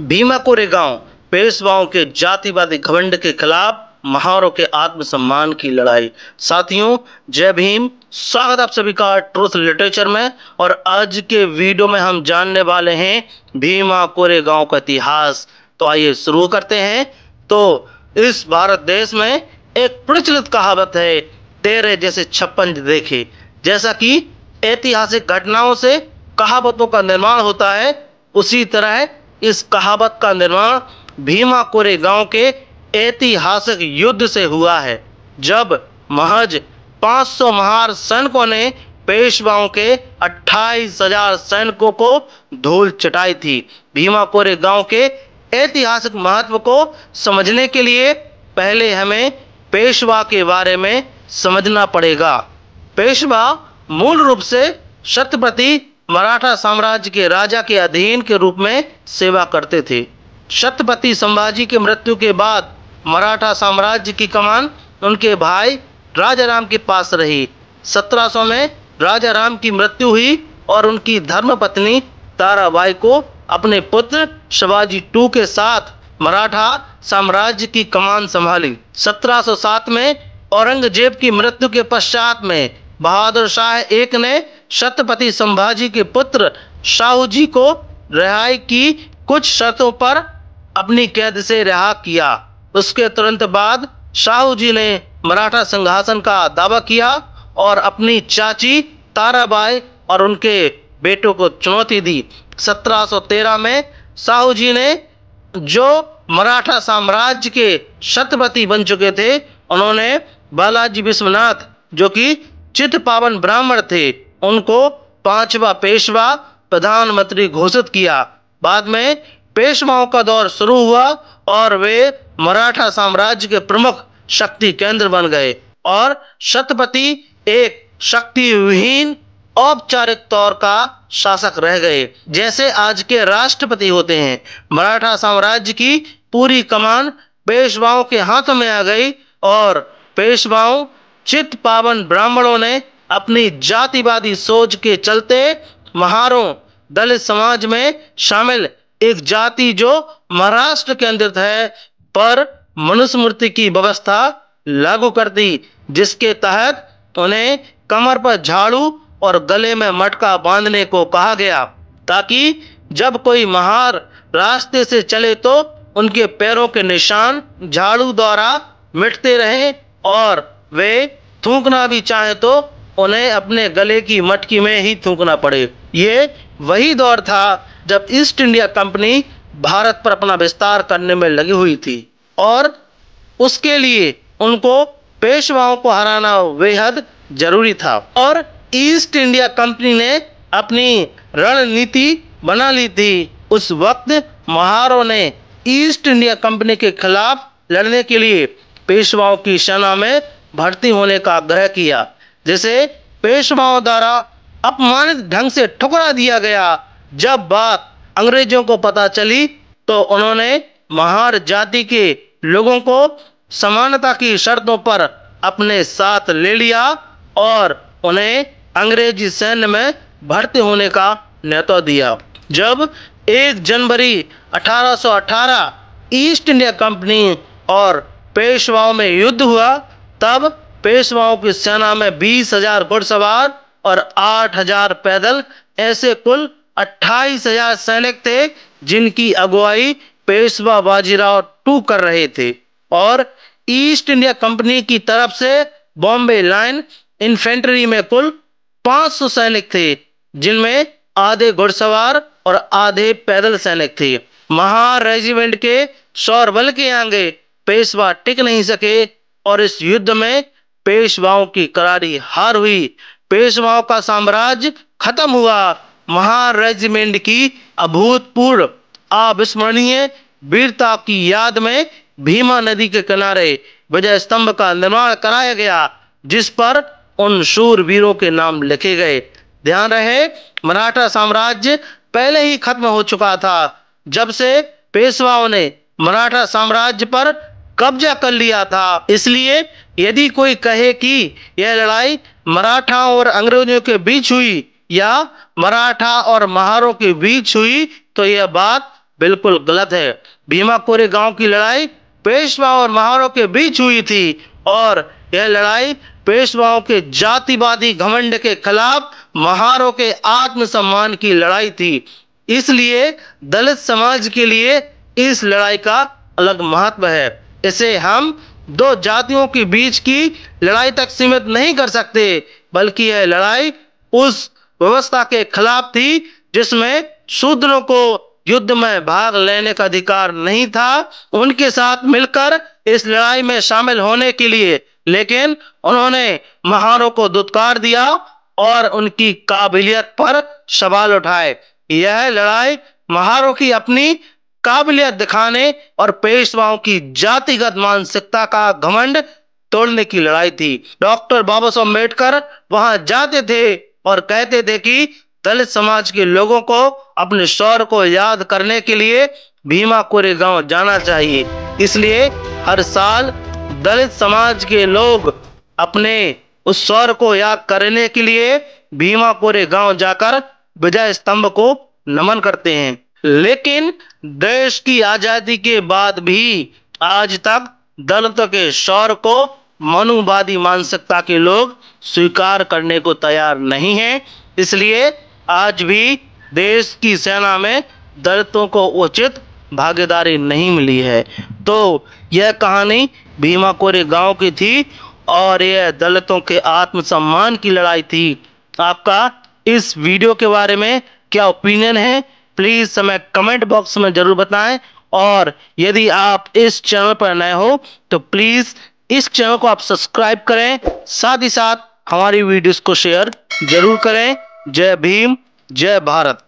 भीमा कोरेगांव पेशवाओं के जातिवादी घमंड के खिलाफ महारों के आत्मसम्मान की लड़ाई। साथियों, जय भीम। स्वागत आप सभी का ट्रूथ लिटरेचर में। और आज के वीडियो में हम जानने वाले हैं भीमा कोरेगांव का इतिहास। तो आइए शुरू करते हैं। तो इस भारत देश में एक प्रचलित कहावत है, तेरे जैसे 56 देखे। जैसा कि ऐतिहासिक घटनाओं से कहावतों का निर्माण होता है, उसी तरह इस कहावत का निर्माण भीमा कोरेगांव के ऐतिहासिक युद्ध से हुआ है, जब महज 500 महार सैनिकों ने पेशवाओं के 28,000 सैनिकों को धूल चटाई थी। भीमा कोरेगांव के ऐतिहासिक महत्व को समझने के लिए पहले हमें पेशवा के बारे में समझना पड़ेगा। पेशवा मूल रूप से छत्रपति मराठा साम्राज्य के राजा के अधीन के रूप में सेवा करते थे। छत्रपति संभाजी के मृत्यु के बाद मराठा साम्राज्य की कमान उनके भाई राजाराम के पास रही। 1700 में राजाराम की मृत्यु हुई और उनकी धर्मपत्नी ताराबाई को अपने पुत्र शिवाजी II के साथ मराठा साम्राज्य की कमान संभाली। 1707 में औरंगजेब की मृत्यु के पश्चात में बहादुर शाह एक ने छत्रपति संभाजी के पुत्र शाहू जी को रिहाई की कुछ शर्तों पर अपनी कैद से रिहा किया। उसके तुरंत बाद शाहू जी ने मराठा सिंहासन का दावा किया और अपनी चाची ताराबाई और उनके बेटों को चुनौती दी। 1713 में शाहू जी ने, जो मराठा साम्राज्य के छत्रपति बन चुके थे, उन्होंने बालाजी विश्वनाथ, जो कि चित्तपावन ब्राह्मण थे, उनको 5वां पेशवा प्रधानमंत्री घोषित किया। बाद में पेशवाओं का दौर शुरू हुआ और वे मराठा साम्राज्य के प्रमुख शक्ति केंद्र बन गए और छत्रपति एक शक्ति विहीन औपचारिक तौर का शासक रह गए, जैसे आज के राष्ट्रपति होते हैं। मराठा साम्राज्य की पूरी कमान पेशवाओं के हाथों में आ गई और पेशवाओं चित्तपावन ब्राह्मणों ने अपनी जातिवादी सोच के चलते महारों दलित समाज में शामिल एक जाति जो महाराष्ट्र केंद्रित है पर मनुस्मृति की व्यवस्था लागू कर दी, जिसके तहत उन्हें कमर पर झाड़ू और गले में मटका बांधने को कहा गया, ताकि जब कोई महार रास्ते से चले तो उनके पैरों के निशान झाड़ू द्वारा मिटते रहें और वे थूकना भी चाहे तो उन्हें अपने गले की मटकी में ही थूकना पड़े। ये वही दौर था जब ईस्ट इंडिया कंपनी भारत पर अपना विस्तार करने में लगी हुई थी और उसके लिए उनको पेशवाओं को हराना बेहद जरूरी था। और ईस्ट इंडिया कंपनी ने अपनी रणनीति बना ली थी। उस वक्त महारों ने ईस्ट इंडिया कंपनी के खिलाफ लड़ने के लिए पेशवाओं की सेना में भर्ती होने का आग्रह किया, जिसे पेशवाओं द्वारा अपमानित ढंग से ठुकरा दिया गया। जब बात अंग्रेजों को पता चली तो उन्होंने महार जाति के लोगों को समानता की शर्तों पर अपने साथ ले लिया और उन्हें अंग्रेजी सैन्य में भर्ती होने का न्योता दिया। जब 1 जनवरी 1818 ईस्ट इंडिया कंपनी और पेशवाओं में युद्ध हुआ, तब पेशवाओं की सेना में 20,000 घुड़सवार और 8,000 पैदल, ऐसे कुल 28,000 सैनिक थे, जिनकी अगुवाई पेशवा बाजीराव II कर रहे थे। और ईस्ट इंडिया कंपनी की तरफ से बॉम्बे लाइन इन्फेंट्री में कुल 500 सैनिक थे, जिनमें आधे घुड़सवार और आधे पैदल सैनिक थे। महार रेजिमेंट के शौर्य के आगे पेशवा टिक नहीं सके और इस युद्ध में पेशवाओं की करारी हार हुई। पेशवाओं का साम्राज्य खत्म हुआ। महार रेजिमेंट की अभूतपूर्व अविस्मरणीय वीरता की याद में भीमा नदी के किनारे विजय स्तंभ का निर्माण कराया गया, जिस पर उन शूर वीरों के नाम लिखे गए। ध्यान रहे, मराठा साम्राज्य पहले ही खत्म हो चुका था जब से पेशवाओं ने मराठा साम्राज्य पर कब्जा कर लिया था। इसलिए यदि कोई कहे कि यह लड़ाई मराठाओं और अंग्रेजों के बीच हुई या मराठा और महारों के बीच हुई, तो यह बात बिल्कुल गलत है। भीमा कोरेगांव की लड़ाई पेशवा और महारों के बीच हुई थी और यह लड़ाई पेशवाओं के जातिवादी घमंड के खिलाफ महारों के आत्मसम्मान की लड़ाई थी। इसलिए दलित समाज के लिए इस लड़ाई का अलग महत्व है। इसे हम दो जातियों के बीच की लड़ाई तक सीमित नहीं कर सकते, बल्कि यह लड़ाई उस व्यवस्था के खिलाफ थी जिसमें शूद्रों को युद्ध में भाग लेने का अधिकार नहीं था, उनके साथ मिलकर इस लड़ाई में शामिल होने के लिए। लेकिन उन्होंने महारों को दुत्कार दिया और उनकी काबिलियत पर सवाल उठाए। यह लड़ाई महारों की अपनी काबिलियत दिखाने और पेशवाओं की जातिगत मानसिकता का घमंड तोड़ने की लड़ाई थी। डॉक्टर बाबा साहब अम्बेडकर वहां जाते थे और कहते थे कि दलित समाज के लोगों को अपने शौर्य को याद करने के लिए भीमा कोरेगांव जाना चाहिए। इसलिए हर साल दलित समाज के लोग अपने उस शौर्य को याद करने के लिए भीमा कोरेगांव जाकर विजय स्तंभ को नमन करते हैं। लेकिन देश की आजादी के बाद भी आज तक दलितों के शौर्य को मनुवादी मानसिकता के लोग स्वीकार करने को तैयार नहीं हैं। इसलिए आज भी देश की सेना में दलितों को उचित भागीदारी नहीं मिली है। तो यह कहानी भीमा कोरेगांव की थी और यह दलितों के आत्मसम्मान की लड़ाई थी। आपका इस वीडियो के बारे में क्या ओपिनियन है, प्लीज हमें कमेंट बॉक्स में जरूर बताएं। और यदि आप इस चैनल पर नए हो तो प्लीज इस चैनल को आप सब्सक्राइब करें, साथ ही साथ हमारी वीडियोस को शेयर जरूर करें। जय भीम, जय भारत।